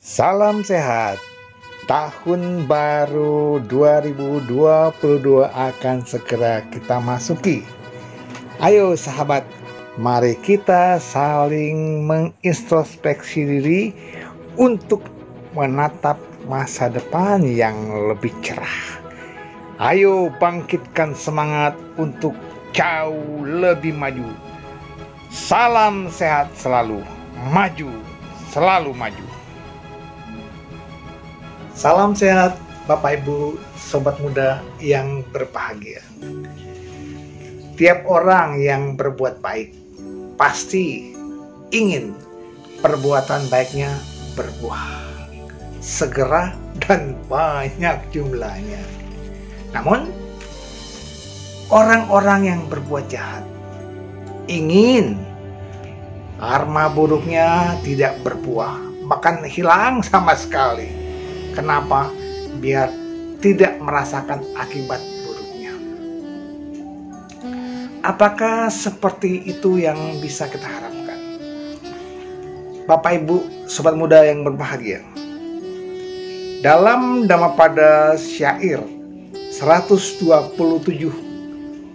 Salam sehat. Tahun baru 2022 akan segera kita masuki. Ayo sahabat, mari kita saling mengintrospeksi diri untuk menatap masa depan yang lebih cerah. Ayo bangkitkan semangat untuk jauh lebih maju. Salam sehat selalu, maju, selalu maju. Salam sehat Bapak Ibu, sobat muda yang berbahagia. Tiap orang yang berbuat baik pasti ingin perbuatan baiknya berbuah segera dan banyak jumlahnya. Namun orang-orang yang berbuat jahat ingin karma buruknya tidak berbuah, bahkan hilang sama sekali. Kenapa? Biar tidak merasakan akibat buruknya. Apakah seperti itu yang bisa kita harapkan? Bapak Ibu, sobat muda yang berbahagia. Dalam Dhammapada syair 127,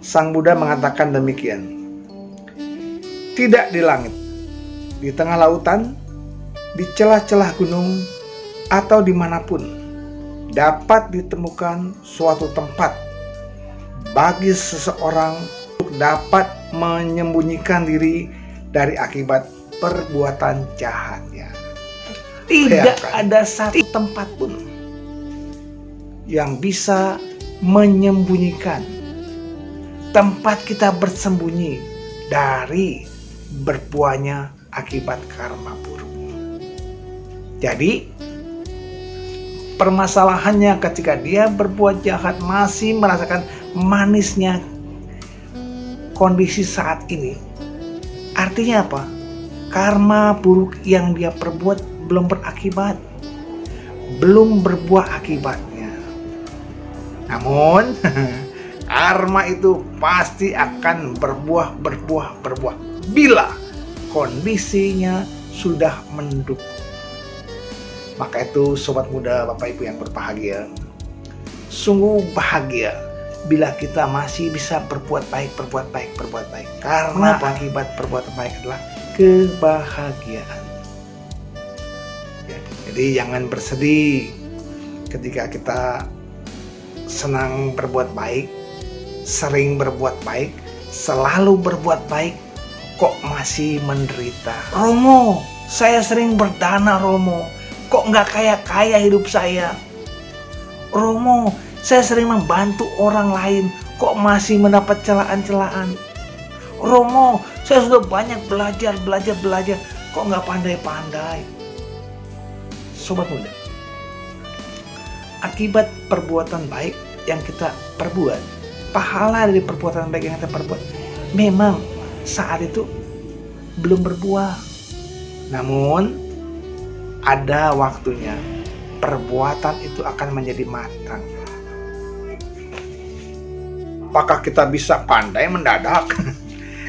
Sang Buddha mengatakan demikian. Tidak di langit, di tengah lautan, di celah-celah gunung, atau dimanapun dapat ditemukan suatu tempat bagi seseorang untuk dapat menyembunyikan diri dari akibat perbuatan jahatnya. Tidak ada satu tempat pun yang bisa menyembunyikan tempat kita bersembunyi dari berbuahnya akibat karma buruk. Jadi permasalahannya ketika dia berbuat jahat masih merasakan manisnya kondisi saat ini. Artinya apa? Karma buruk yang dia perbuat belum berakibat, belum berbuah akibatnya. Namun karma itu pasti akan berbuah bila kondisinya sudah mendukung. Maka itu sobat muda Bapak Ibu yang berbahagia, sungguh bahagia bila kita masih bisa berbuat baik. Karena akibat perbuatan baik adalah kebahagiaan. Ya, jadi jangan bersedih ketika kita senang berbuat baik, sering berbuat baik, selalu berbuat baik, kok masih menderita. Romo, saya sering berdana Romo, kok nggak kaya-kaya hidup saya. Romo, saya sering membantu orang lain, kok masih mendapat celaan-celaan. Romo, saya sudah banyak belajar, kok nggak pandai-pandai. Sobat muda, akibat perbuatan baik yang kita perbuat, pahala dari perbuatan baik yang kita perbuat, memang saat itu belum berbuah. Namun ada waktunya perbuatan itu akan menjadi matang. Apakah kita bisa pandai mendadak?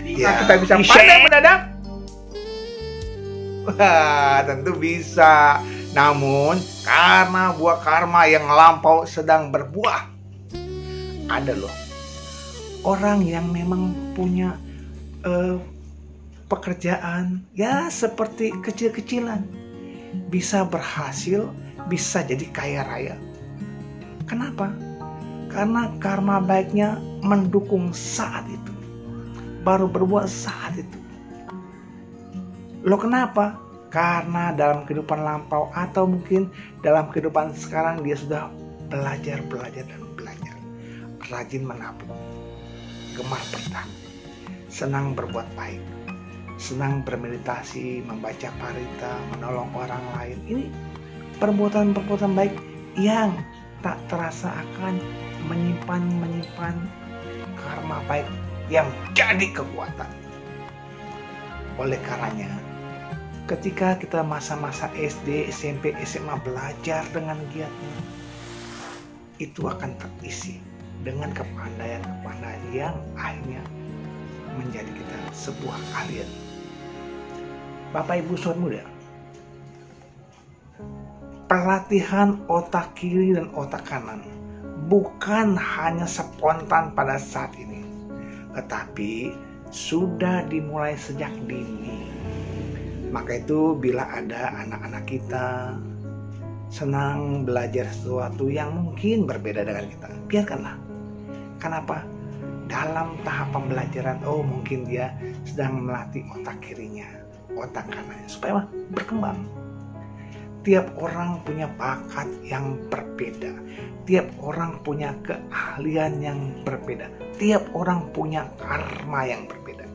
Ya, kita bisa pandai mendadak? Wah, tentu bisa. Namun karena buah karma yang lampau sedang berbuah. Ada loh orang yang memang punya pekerjaan ya seperti kecil-kecilan, bisa berhasil, bisa jadi kaya raya. Kenapa? Karena karma baiknya mendukung saat itu, baru berbuat saat itu. Loh kenapa? Karena dalam kehidupan lampau atau mungkin dalam kehidupan sekarang dia sudah belajar, rajin menabung, gemar bertani, senang berbuat baik, senang bermeditasi, membaca parita, menolong orang lain. Ini perbuatan-perbuatan baik yang tak terasa akan menyimpan karma baik yang jadi kekuatan. Oleh karenanya, ketika kita masa-masa SD, SMP, SMA belajar dengan giatnya, itu akan terisi dengan kepandaian yang akhirnya menjadi kita sebuah keahlian. Bapak Ibu sobat muda, pelatihan otak kiri dan otak kanan bukan hanya spontan pada saat ini, tetapi sudah dimulai sejak dini. Maka itu bila ada anak-anak kita senang belajar sesuatu yang mungkin berbeda dengan kita, biarkanlah. Kenapa? Dalam tahap pembelajaran, mungkin dia sedang melatih otak kirinya, otak kanannya, supaya berkembang. Tiap orang punya bakat yang berbeda. Tiap orang punya keahlian yang berbeda. Tiap orang punya karma yang berbeda.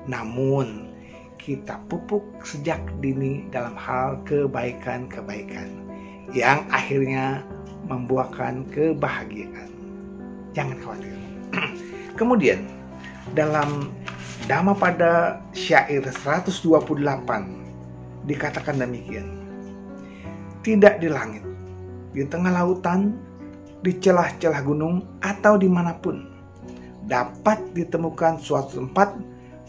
Namun, kita pupuk sejak dini dalam hal kebaikan-kebaikan yang akhirnya membuahkan kebahagiaan. Jangan khawatir. Kemudian, dalam Dhammapada syair 128 dikatakan demikian. Tidak di langit, di tengah lautan, di celah-celah gunung, atau dimanapun dapat ditemukan suatu tempat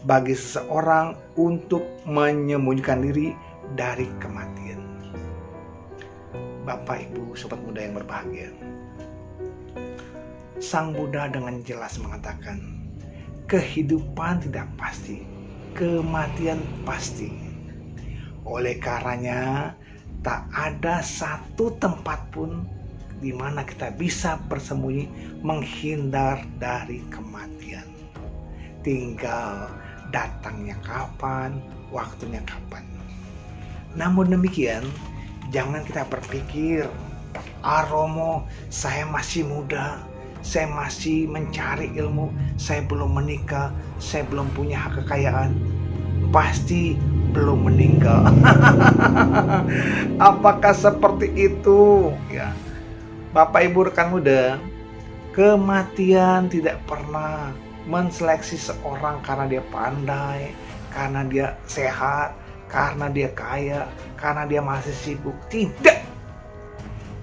bagi seseorang untuk menyembunyikan diri dari kematian. Bapak, Ibu, Sobat Muda yang berbahagia, Sang Buddha dengan jelas mengatakan, kehidupan tidak pasti, kematian pasti. Oleh karenanya, tak ada satu tempat pun di mana kita bisa bersembunyi menghindar dari kematian. Tinggal datangnya kapan, waktunya kapan. Namun demikian, jangan kita berpikir, Romo, saya masih muda, saya masih mencari ilmu, saya belum menikah, saya belum punya hak kekayaan, pasti belum meninggal. Apakah seperti itu? Ya, Bapak Ibu rekan muda, kematian tidak pernah menseleksi seorang karena dia pandai, karena dia sehat, karena dia kaya, karena dia masih sibuk. Tidak.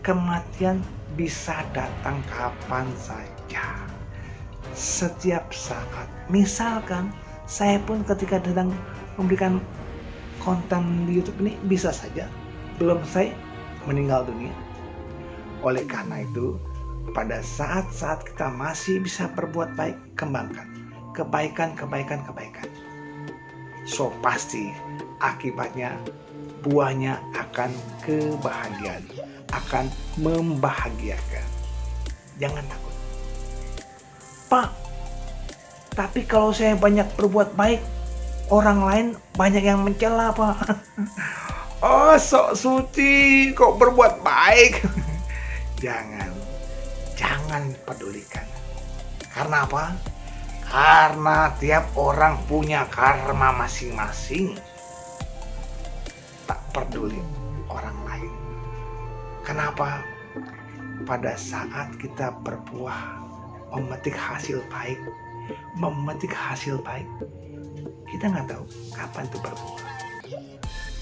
Kematian bisa datang kapan saja, setiap saat. Misalkan saya pun ketika sedang memberikan konten di YouTube ini bisa saja belum selesai meninggal dunia. Oleh karena itu, pada saat-saat kita masih bisa berbuat baik, kembangkan kebaikan. So pasti akibatnya, buahnya akan kebahagiaan, akan membahagiakan. Jangan takut. Pak, tapi kalau saya banyak berbuat baik, orang lain banyak yang mencela, Pak. Oh, sok suci kok berbuat baik. Jangan pedulikan. Karena apa? Karena tiap orang punya karma masing-masing. Tak peduli orang lain. Kenapa? Pada saat kita berbuah, memetik hasil baik, kita nggak tahu kapan itu berbuah.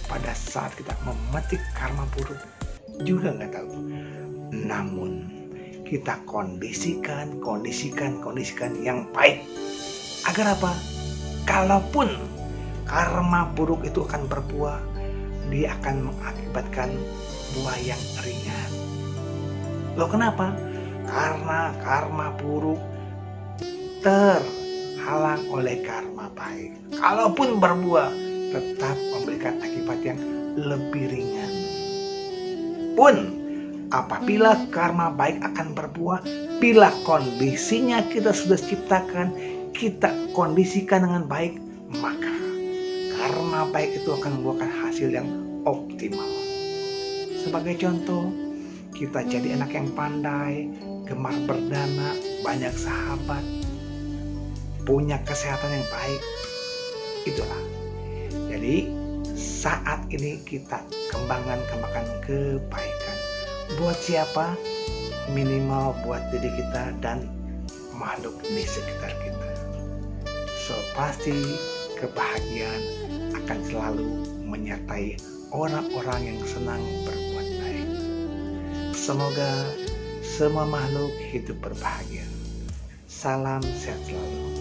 Pada saat kita memetik karma buruk, juga nggak tahu. Namun kita kondisikan yang baik. Agar apa? Kalaupun karma buruk itu akan berbuah, dia akan mengakibatkan buah yang ringan. Loh kenapa? Karena karma buruk terhalang oleh karma baik. Kalaupun berbuah, tetap memberikan akibat yang lebih ringan. Pun apabila karma baik akan berbuah, bila kondisinya kita sudah ciptakan, kita kondisikan dengan baik, maka karma baik itu akan membuahkan hasil yang optimal. Sebagai contoh, kita jadi anak yang pandai, gemar berdana, banyak sahabat, punya kesehatan yang baik. Itulah. Jadi saat ini kita kembangkan kebaikan. Buat siapa? Minimal buat diri kita dan makhluk di sekitar kita. So pasti kebahagiaan akan selalu menyertai orang-orang yang senang berbuat baik. Semoga semua makhluk hidup berbahagia. Salam sehat selalu.